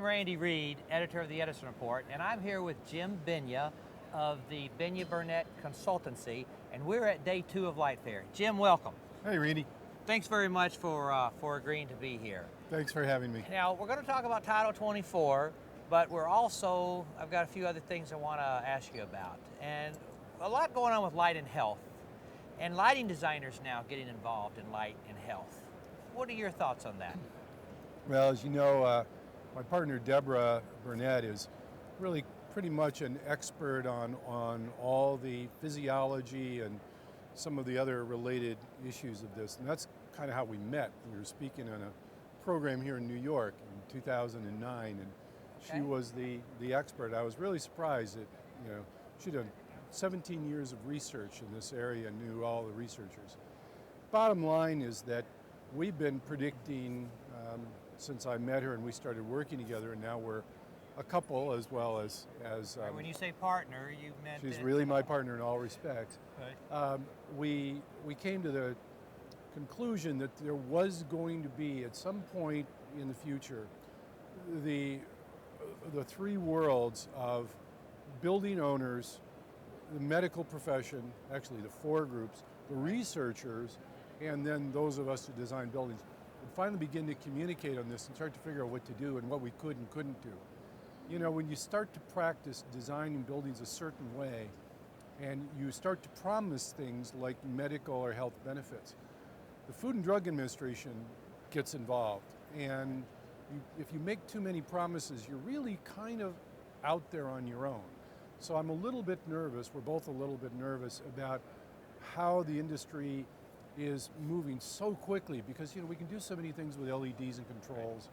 Randy Reid, editor of the Edison Report, and I'm here with Jim Benya of the Benya Burnett Consultancy, and we're at day 2 of LIGHTFAIR. Jim, welcome. Hey, Randy. Thanks very much for agreeing to be here. Thanks for having me. Now, we're going to talk about Title 24, but I've got a few other things I want to ask you about. And a lot going on with light and health, and lighting designers now getting involved in light and health. What are your thoughts on that? Well, as you know, my partner Deborah Burnett is really pretty much an expert on all the physiology and some of the other related issues of this, and that's kind of how we met. We were speaking on a program here in New York in 2009, and she was the expert. I was really surprised that, she'd done 17 years of research in this area and knew all the researchers. Bottom line is that we've been predicting since I met her and we started working together, and now we're a couple as well as when you say partner, you meant she's really my partner in all respects. Right. We came to the conclusion that there was going to be at some point in the future the three worlds of building owners, the medical profession, actually the 4 groups, the researchers, and then those of us who design buildings would finally begin to communicate on this and start to figure out what to do and what we could and couldn't do. You know, when you start to practice designing buildings a certain way and you start to promise things like medical or health benefits, the Food and Drug Administration gets involved, and if you make too many promises, you're really kind of out there on your own. So I'm a little bit nervous, we're both a little bit nervous about how the industry is moving so quickly, because we can do so many things with LEDs and controls.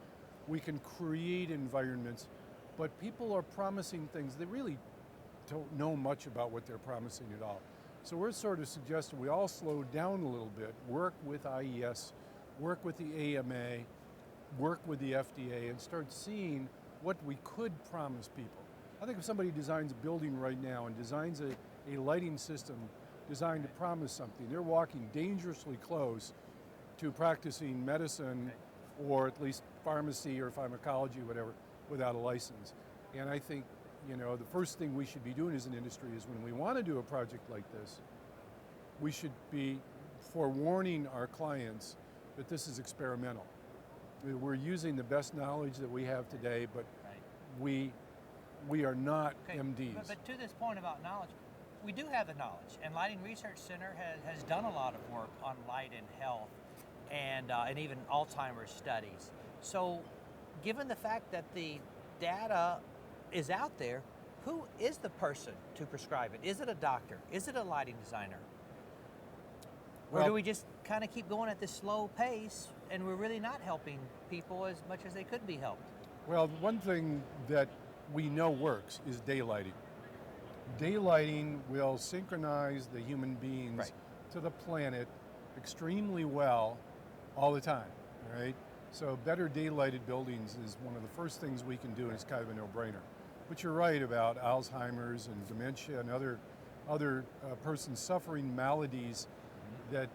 We can create environments, but people are promising things they really don't know much about what they're promising at all. So we're sort of suggesting we all slow down a little bit, work with IES, work with the AMA, work with the FDA, and start seeing what we could promise people. I think if somebody designs a building right now and designs a lighting system designed to promise something, they're walking dangerously close to practicing medicine or at least pharmacy or pharmacology or whatever without a license. And I think, the first thing we should be doing as an industry is when we want to do a project like this, we should be forewarning our clients that this is experimental. We're using the best knowledge that we have today, but we are not MDs. But to this point about knowledge, we do have the knowledge, and Lighting Research Center has done a lot of work on light and health and even Alzheimer's studies. So given the fact that the data is out there, who is the person to prescribe it? Is it a doctor? Is it a lighting designer? Or do we just kind of keep going at this slow pace and we're really not helping people as much as they could be helped? Well, one thing that we know works is daylighting. Daylighting will synchronize the human beings to the planet extremely well all the time, right? So better daylighted buildings is one of the first things we can do, and it's kind of a no-brainer. But you're right about Alzheimer's and dementia and other persons suffering maladies that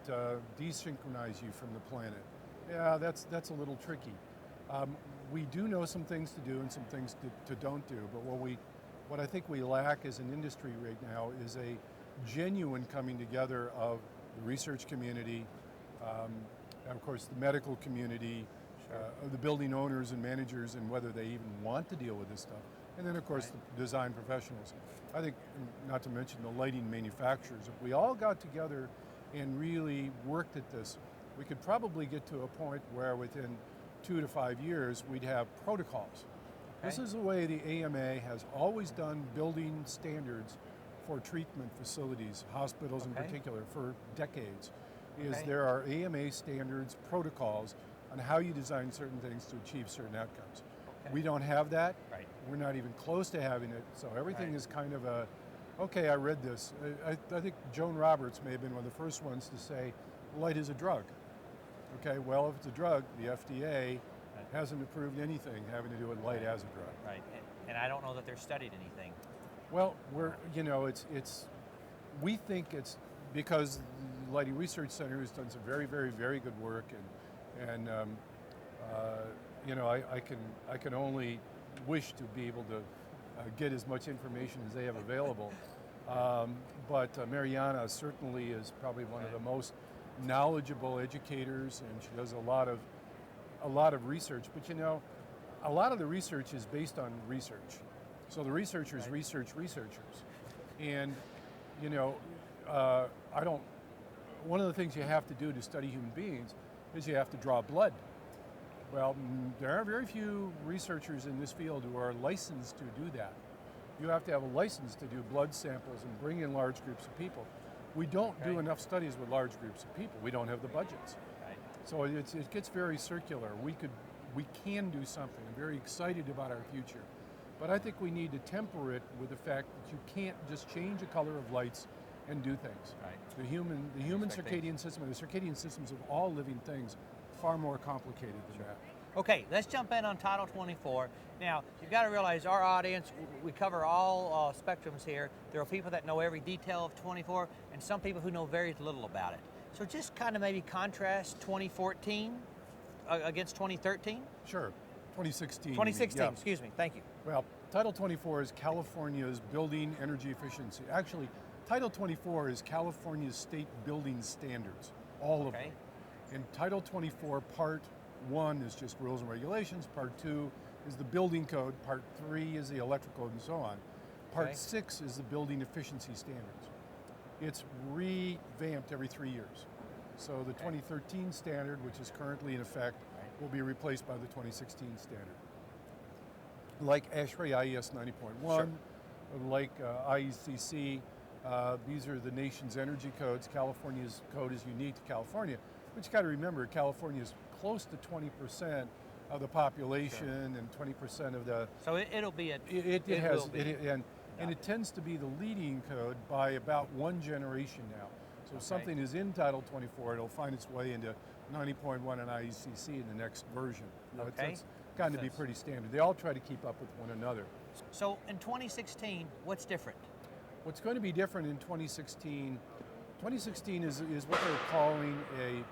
desynchronize you from the planet. Yeah, that's a little tricky. We do know some things to do and some things to don't do, but what I think we lack as an industry right now is a genuine coming together of the research community, and of course the medical community, of the building owners and managers, and whether they even want to deal with this stuff. And then of course the design professionals. I think, not to mention the lighting manufacturers, if we all got together and really worked at this, we could probably get to a point where within 2 to 5 years we'd have protocols. This is the way the AMA has always done building standards for treatment facilities, hospitals in particular, for decades. There are AMA standards, protocols on how you design certain things to achieve certain outcomes. We don't have that. We're not even close to having it. So everything is kind of I read this. I think Joan Roberts may have been one of the first ones to say, light is a drug. Okay, well, if it's a drug, the FDA hasn't approved anything having to do with light as a drug. Right, and I don't know that they're studied anything. Well, we think it's because the Lighting Research Center has done some very, very, very good work, and I can only wish to be able to get as much information as they have available. But Mariana certainly is probably one of the most knowledgeable educators, and she does a lot of research. But you know, a lot of the research is based on research. So the researchers research researchers, and you know, one of the things you have to do to study human beings is you have to draw blood. Well, there are very few researchers in this field who are licensed to do that. You have to have a license to do blood samples and bring in large groups of people. We don't do enough studies with large groups of people. We don't have the budgets. So it gets very circular. We can do something. I'm very excited about our future. But I think we need to temper it with the fact that you can't just change the color of lights and do things. The human circadian system, and the circadian systems of all living things, far more complicated than that. Okay, let's jump in on Title 24. Now, you've got to realize our audience, we cover all spectrums here. There are people that know every detail of 24 and some people who know very little about it. So just kind of maybe contrast 2014 against 2013? Sure, 2016. 2016, excuse me, thank you. Well, Title 24 is California's building energy efficiency. Actually, Title 24 is California's state building standards, all of them. And Title 24 Part 1 is just rules and regulations, Part 2 is the building code, Part 3 is the electrical and so on. Part 6 is the building efficiency standards. It's revamped every 3 years. So the 2013 standard, which is currently in effect, will be replaced by the 2016 standard. Like ASHRAE IES 90.1, like IECC, these are the nation's energy codes. California's code is unique to California. But you got to remember, California is close to 20% of the population and 20% of the. So it'll be a. And it tends to be the leading code by about one generation now. So if something is in Title 24, it'll find its way into 90.1 and IECC in the next version. It's gotten to be pretty standard. They all try to keep up with one another. So in 2016, what's different? What's going to be different in 2016 is what they're calling a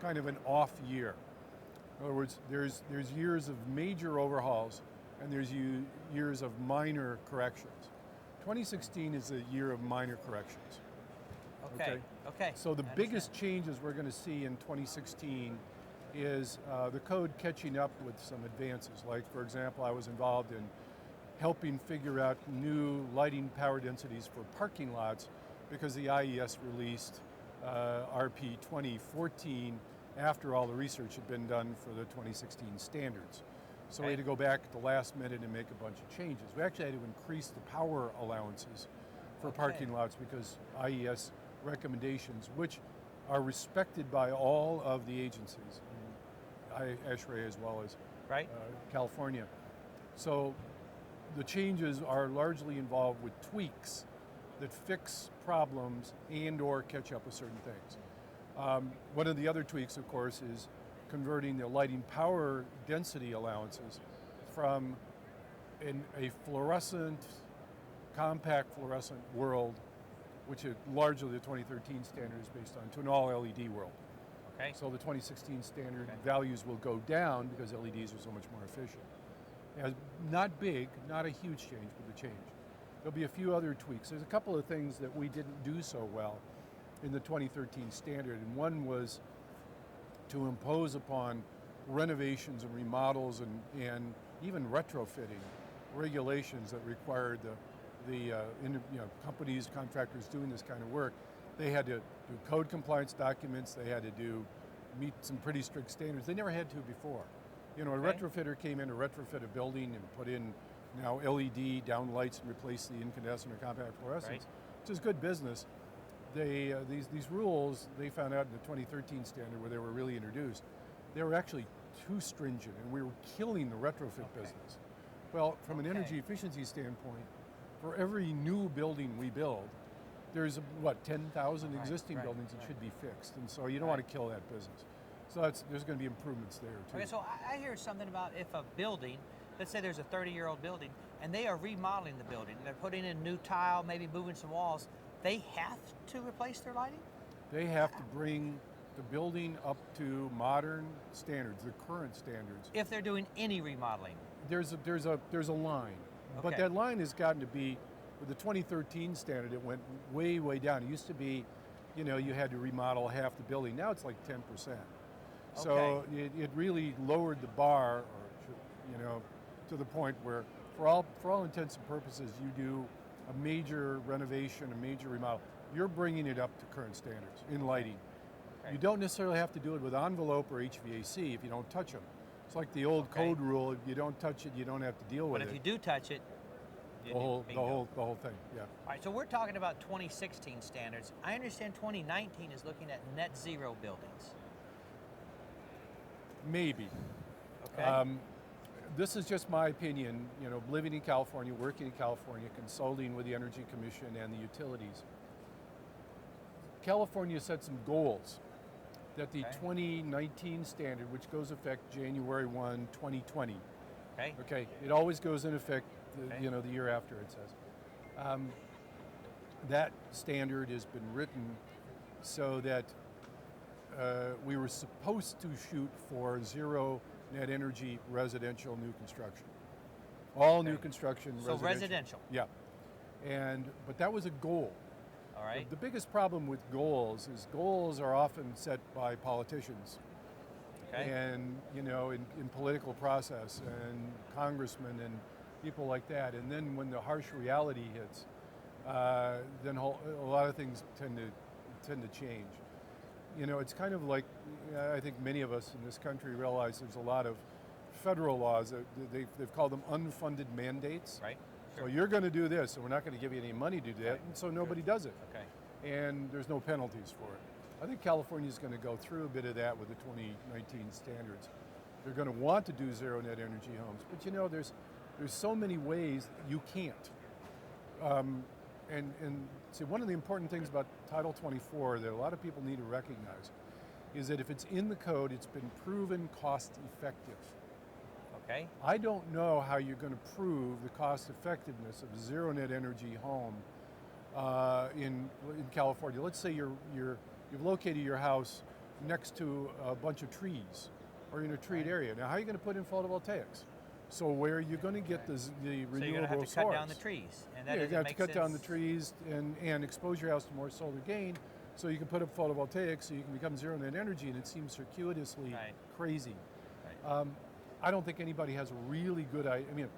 kind of an off year. In other words, there's years of major overhauls and there's years of minor corrections. 2016 is a year of minor corrections. Okay. So the biggest changes we're going to see in 2016 is the code catching up with some advances. Like, for example, I was involved in helping figure out new lighting power densities for parking lots because the IES released RP 2014 after all the research had been done for the 2016 standards. So we had to go back at the last minute and make a bunch of changes. We actually had to increase the power allowances for parking lots because IES recommendations, which are respected by all of the agencies, ASHRAE as well as California. So the changes are largely involved with tweaks that fix problems and or catch up with certain things. One of the other tweaks, of course, is converting the lighting power density allowances from a fluorescent, compact fluorescent world, which is largely the 2013 standard is based on, to an all LED world. So the 2016 standard values will go down because LEDs are so much more efficient. Not big, not a huge change, but a change. There'll be a few other tweaks. There's a couple of things that we didn't do so well in the 2013 standard, and one was to impose upon renovations and remodels and even retrofitting regulations that required the companies, contractors doing this kind of work. They had to do code compliance documents. They had to meet some pretty strict standards. They never had to before. A retrofitter came in to retrofit a building and put in now LED downlights and replace the incandescent or compact fluorescents, which is good business. These rules, they found out in the 2013 standard where they were really introduced, they were actually too stringent and we were killing the retrofit business. Well, from an energy efficiency standpoint, for every new building we build, there's 10,000 existing buildings that should be fixed, and so you don't want to kill that business. So there's going to be improvements there too. Okay, so I hear something about if a building, let's say there's a 30-year-old building, and they are remodeling the building, they're putting in new tile, maybe moving some walls, they have to replace their lighting? They have to bring the building up to modern standards, the current standards. If they're doing any remodeling? there's a line, but Okay. that line has gotten to be, with the 2013 standard, it went way down. It used to be, you had to remodel half the building. Now it's like 10%. So it really lowered the bar, to the point where, for all intents and purposes, you do a major renovation, a major remodel, you're bringing it up to current standards in lighting. Okay. You don't necessarily have to do it with envelope or HVAC if you don't touch them. It's like the old code rule: if you don't touch it, you don't have to deal with it. But if you do touch it, the whole thing, yeah. All right, so we're talking about 2016 standards. I understand 2019 is looking at net zero buildings. Maybe. Okay. This is just my opinion, living in California, working in California, consulting with the Energy Commission and the utilities. California set some goals that the 2019 standard, which goes effect January 1, 2020. Okay. It always goes in effect, the year after, it says. That standard has been written so that we were supposed to shoot for zero net energy residential new construction. All new construction residential. So residential. Yeah. But that was a goal. All right. The biggest problem with goals is goals are often set by politicians. Okay. And, in political process, and congressmen and people like that. And then when the harsh reality hits, then a lot of things tend to change. It's kind of like, I think many of us in this country realize there's a lot of federal laws that they've called them unfunded mandates. Right. So you're going to do this, and we're not going to give you any money to do that, and so nobody does it. Okay. And there's no penalties for it. I think California's going to go through a bit of that with the 2019 standards. They're going to want to do zero net energy homes, but there's so many ways you can't. And see, one of the important things about Title 24 that a lot of people need to recognize is that if it's in the code, it's been proven cost effective. Okay. I don't know how you're going to prove the cost effectiveness of a zero net energy home in California. Let's say you've located your house next to a bunch of trees or in a treed area. Now, how are you going to put in photovoltaics? So where are you going to get the renewable source? So you're going to have to cut down the trees. And that you're going to have to cut sense. down the trees and expose your house to more solar gain so you can put up photovoltaics so you can become zero net energy, and it seems circuitously crazy. Right. I don't think anybody has a really good idea. I mean,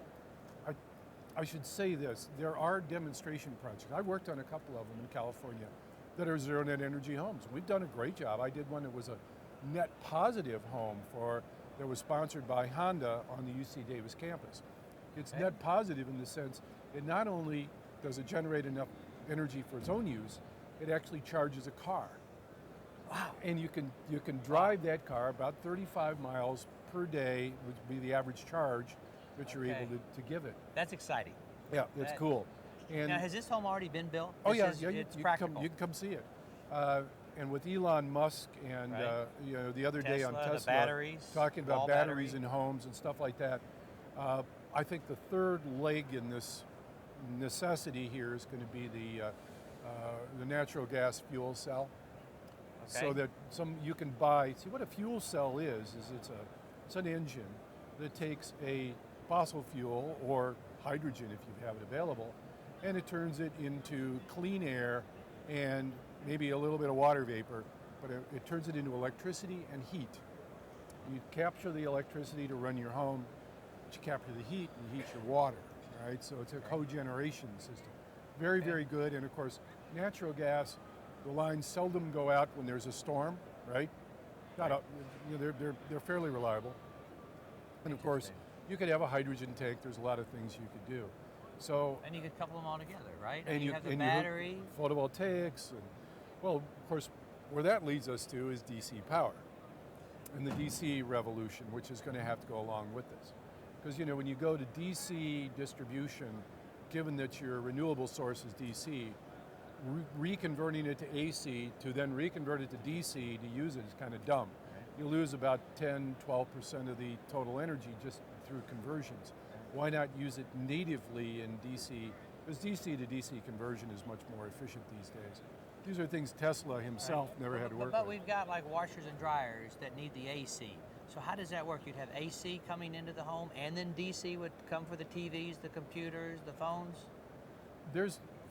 I should say this. There are demonstration projects. I've worked on a couple of them in California that are zero net energy homes. We've done a great job. I did one that was a net positive home that was sponsored by Honda on the UC Davis campus. It's net positive in the sense it not only does it generate enough energy for its own use, it actually charges a car. Wow. And you can drive that car about 35 miles per day, which would be the average charge that you're able to give it. That's exciting. Yeah, it's cool. And now, has this home already been built? It's practical. You can come see it. And with Elon Musk and the other day on Tesla, the batteries, talking about batteries in homes and stuff like that, I think the third leg in this necessity here is going to be the natural gas fuel cell. So that you can buy. See, what a fuel cell is it's an engine that takes a fossil fuel or hydrogen if you have it available, and it turns it into clean air and maybe a little bit of water vapor, but it turns it into electricity and heat. You capture the electricity to run your home, but you capture the heat and you heat your water, right? So it's a cogeneration system. Very, very good. And of course, natural gas, the lines seldom go out when there's a storm, right? They're fairly reliable. And of course, you could have a hydrogen tank. There's a lot of things you could do. So and you could couple them all together, right? And you have the battery, photovoltaics, and well, of course, where that leads us to is DC power, and the DC revolution, which is going to have to go along with this, because when you go to DC distribution, given that your renewable source is DC, reconverting it to AC to then reconvert it to DC to use it is kind of dumb. You lose about 10-12% of the total energy just through conversions. Why not use it natively in DC? Because DC to DC conversion is much more efficient these days. These are things Tesla himself never had to work with. But we've got like washers and dryers that need the AC. So how does that work? You'd have AC coming into the home, and then DC would come for the TVs, the computers, the phones?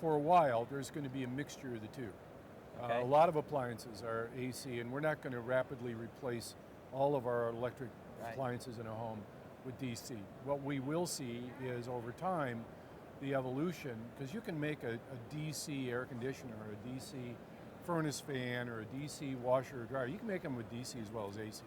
For a while, there's going to be a mixture of the two. Okay. A lot of appliances are AC, and we're not going to rapidly replace all of our electric appliances in a home with DC. What we will see is over time, the evolution, because you can make a DC air conditioner or a DC furnace fan or a DC washer or dryer. You can make them with DC as well as AC.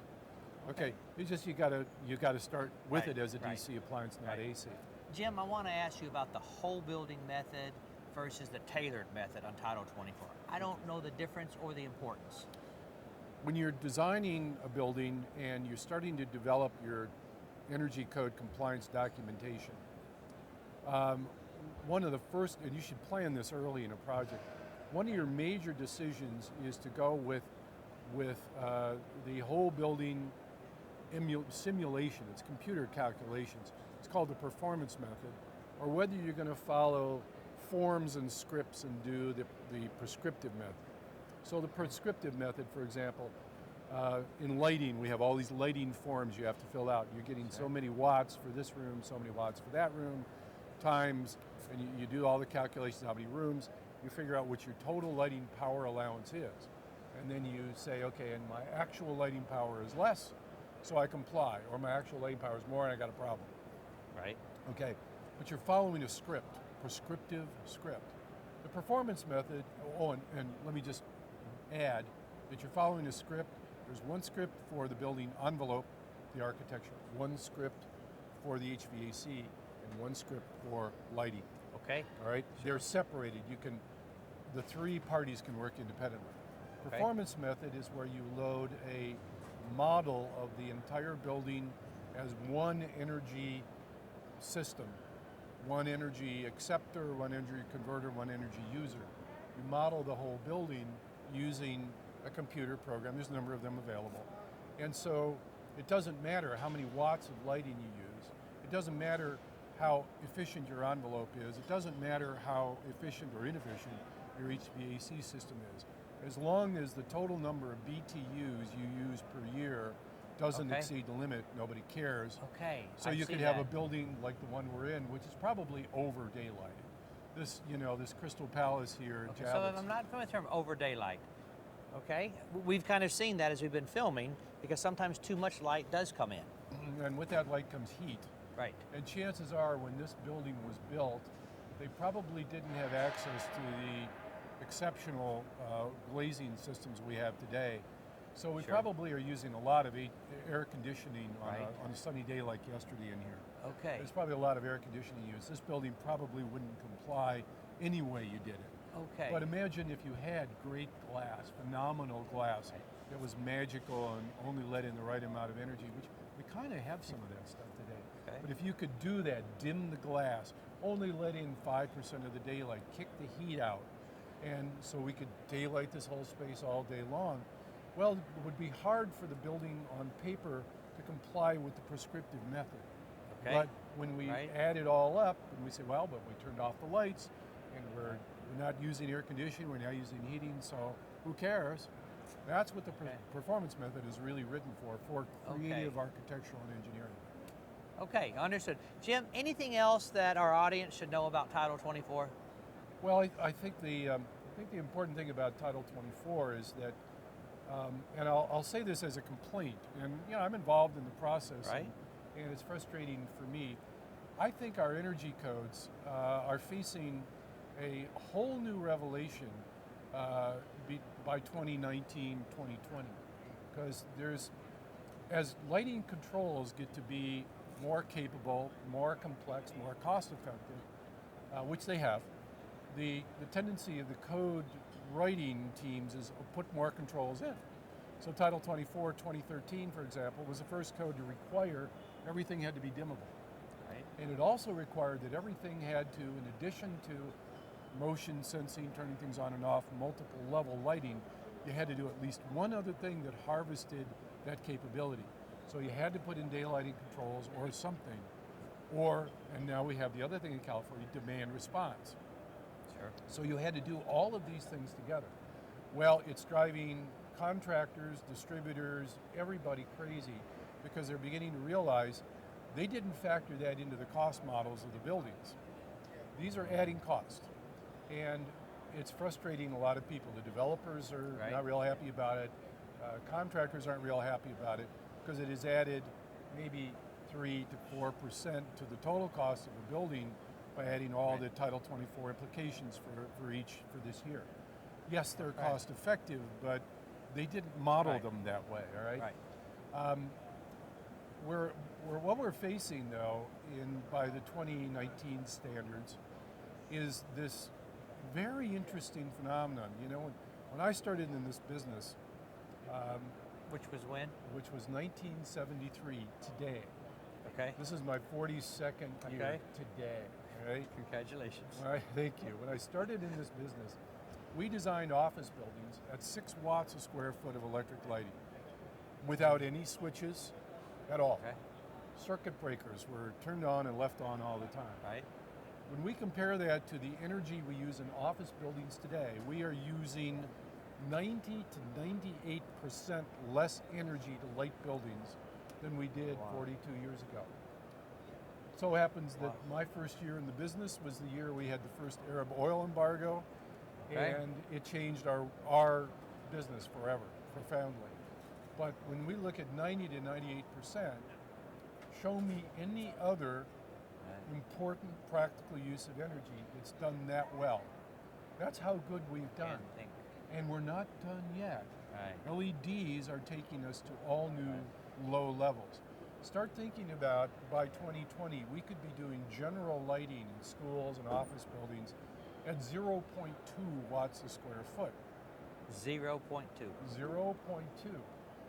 Okay, it's just you got to start with it as a DC appliance, not AC. Jim, I want to ask you about the whole building method versus the tailored method on Title 24. I don't know the difference or the importance. When you're designing a building and you're starting to develop your energy code compliance documentation, one of the first, and you should plan this early in a project, one of your major decisions is to go with the whole building simulation. It's computer calculations. It's called the performance method, or whether you're going to follow forms and scripts and do the prescriptive method. So the prescriptive method, for example, in lighting, we have all these lighting forms you have to fill out. You're getting so many watts for this room, so many watts for that room, times, and you do all the calculations, how many rooms, you figure out what your total lighting power allowance is. And then you say, okay, and my actual lighting power is less, so I comply, or my actual lighting power is more and I got a problem. Right. Okay, but you're following a script, prescriptive script. The performance method, and let me just add that you're following a script. There's one script for the building envelope, the architecture, one script for the HVAC, and one script for lighting. Okay. All right, they're separated. The three parties can work independently. Performance method is where you load a model of the entire building as one energy system, one energy acceptor, one energy converter, one energy user. You model the whole building using a computer program. There's a number of them available. And so it doesn't matter how many watts of lighting you use. It doesn't matter how efficient your envelope is. It doesn't matter how efficient or inefficient your HVAC system is. As long as the total number of BTUs you use per year doesn't exceed the limit, nobody cares. Okay. So you could have a building like the one we're in, which is probably over daylighted. This, this Crystal Palace here in Javits. So I'm not familiar with the term over daylight. Okay. We've kind of seen that as we've been filming, because sometimes too much light does come in. And with that light comes heat. Right. And chances are when this building was built, they probably didn't have access to the exceptional glazing systems we have today. So we probably are using a lot of air conditioning on a sunny day like yesterday in here. Okay. There's probably a lot of air conditioning used. This building probably wouldn't comply any way you did it. Okay. But imagine if you had great glass, phenomenal glass, that was magical and only let in the right amount of energy, which we kind of have some of that stuff today. Okay. But if you could do that, dim the glass, only let in 5% of the daylight, kick the heat out, and so we could daylight this whole space all day long, well, it would be hard for the building on paper to comply with the prescriptive method. Okay. But when we add it all up, and we say, well, but we turned off the lights, and we're not using air conditioning, we're not using heating, so who cares? That's what the performance method is really written for creative architectural and engineering. Okay, understood. Jim, anything else that our audience should know about Title 24? Well, I think the important thing about Title 24 is that, and I'll say this as a complaint, and I'm involved in the process, and it's frustrating for me. I think our energy codes are facing a whole new revelation by 2019, 2020, because as lighting controls get to be more capable, more complex, more cost-effective, which they have, the tendency of the code writing teams is put more controls in. So Title 24, 2013, for example, was the first code to require everything had to be dimmable. Right. And it also required that everything had to, in addition to motion sensing, turning things on and off, multiple level lighting, you had to do at least one other thing that harvested that capability. So you had to put in daylighting controls or something, and now we have the other thing in California, demand response. Sure. So you had to do all of these things together. Well, it's driving contractors, distributors, everybody crazy because they're beginning to realize they didn't factor that into the cost models of the buildings. These are adding cost, and it's frustrating a lot of people. The developers are not real happy about it. Contractors aren't real happy about it because it has added maybe 3 to 4% to the total cost of a building by adding all the Title 24 implications for this year. Yes, they're cost effective, but they didn't model them that way, all right? What we're facing though, by the 2019 standards, is this very interesting phenomenon. You know, when I started in this business, which was when? Which was 1973 today. Okay. This is my 42nd year today. Right? Congratulations. All right, thank you. When I started in this business, we designed office buildings at 6 watts a square foot of electric lighting, without any switches at all. Okay. Circuit breakers were turned on and left on all the time. Right. When we compare that to the energy we use in office buildings today, we are using 90 to 98% less energy to light buildings than we did 42 years ago. So happens that my first year in the business was the year we had the first Arab oil embargo, and it changed our business forever, profoundly. But when we look at 90 to 98%, show me any other important practical use of energy that's done that well. That's how good we've done. And we're not done yet. LEDs are taking us to all new low levels. Start thinking about, by 2020, we could be doing general lighting in schools and office buildings at 0.2 watts a square foot. 0.2. 0.2.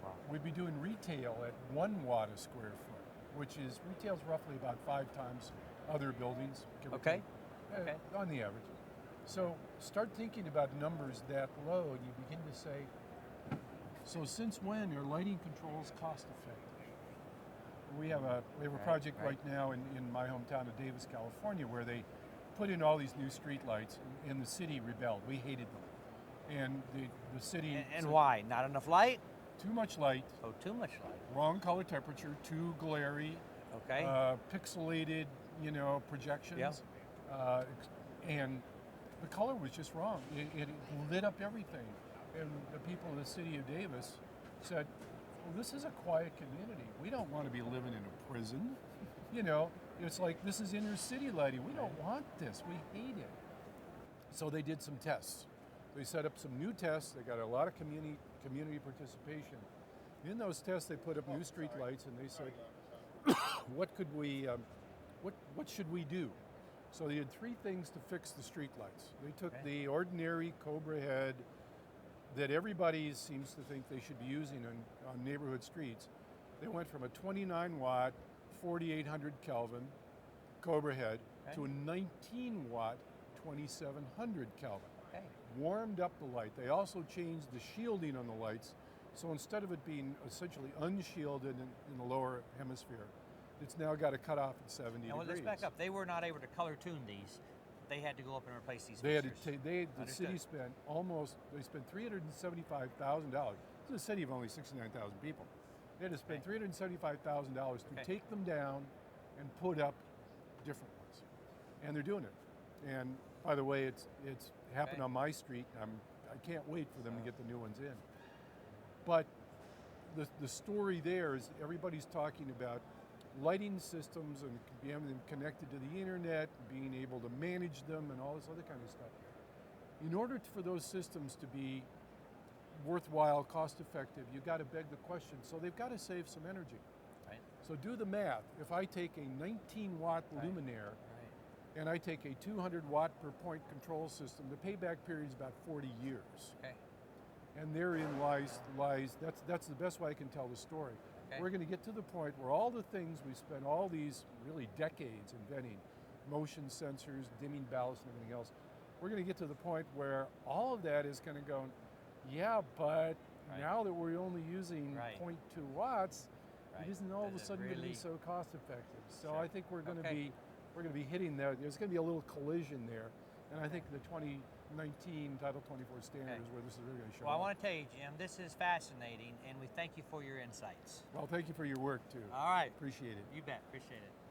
Wow. We'd be doing retail at 1 watt a square foot, which is, retail's roughly about 5 times other buildings. Okay. On the average. So start thinking about numbers that low, and you begin to say, so since when are lighting controls cost effective? We have a project right now in my hometown of Davis, California, where they put in all these new street lights, and the city rebelled. We hated them. And the city... And why? Not enough light? Too much light. Oh, too much light. Wrong color temperature, too glary. Okay. Pixelated, projections. And the color was just wrong. It lit up everything. And the people in the city of Davis said, well, this is a quiet community. We don't want to be living in a prison. It's like, this is inner city lighting. We don't want this. We hate it. So they did some tests. They set up some new tests. They got a lot of community participation. In those tests, they put up new street lights, and they said, what should we do? So they did 3 things to fix the street lights. They took the ordinary Cobra head that everybody seems to think they should be using on neighborhood streets. They went from a 29 watt, 4800 Kelvin Cobra head to a 19 watt, 2700 Kelvin. Warmed up the light. They also changed the shielding on the lights. So instead of it being essentially unshielded in the lower hemisphere, it's now got a cutoff at 70 degrees. Let's back up. They were not able to color tune these. They had to go up and replace these They fixtures. had to the city spent $375,000. This is a city of only 69,000 people. They had to spend $375,000 to take them down and put up different ones. And they're doing it. And by the way, it's happened on my street. I can't wait for them to get the new ones in. But the story there is everybody's talking about lighting systems and having them connected to the internet, being able to manage them and all this other kind of stuff. In order for those systems to be worthwhile, cost-effective, you've got to beg the question. So they've got to save some energy. So do the math. If I take a 19-watt luminaire and I take a 200-watt per point control system, the payback period is about 40 years. And therein lies that's the best way I can tell the story. We're going to get to the point where all the things we spent all these really decades inventing, motion sensors, dimming ballast, and everything else, we're going to get to the point where all of that is going to go, yeah, but now that we're only using 0.2 watts, it isn't all of a sudden going to be so cost effective. So I think we're going to be hitting there. There's going to be a little collision there, and I think the 19 Title 24 standards Okay. where this is really going to show Well, I up. want to tell you, Jim, this is fascinating, and we thank you for your insights. Well, thank you for your work too. All right. Appreciate it. You bet. Appreciate it.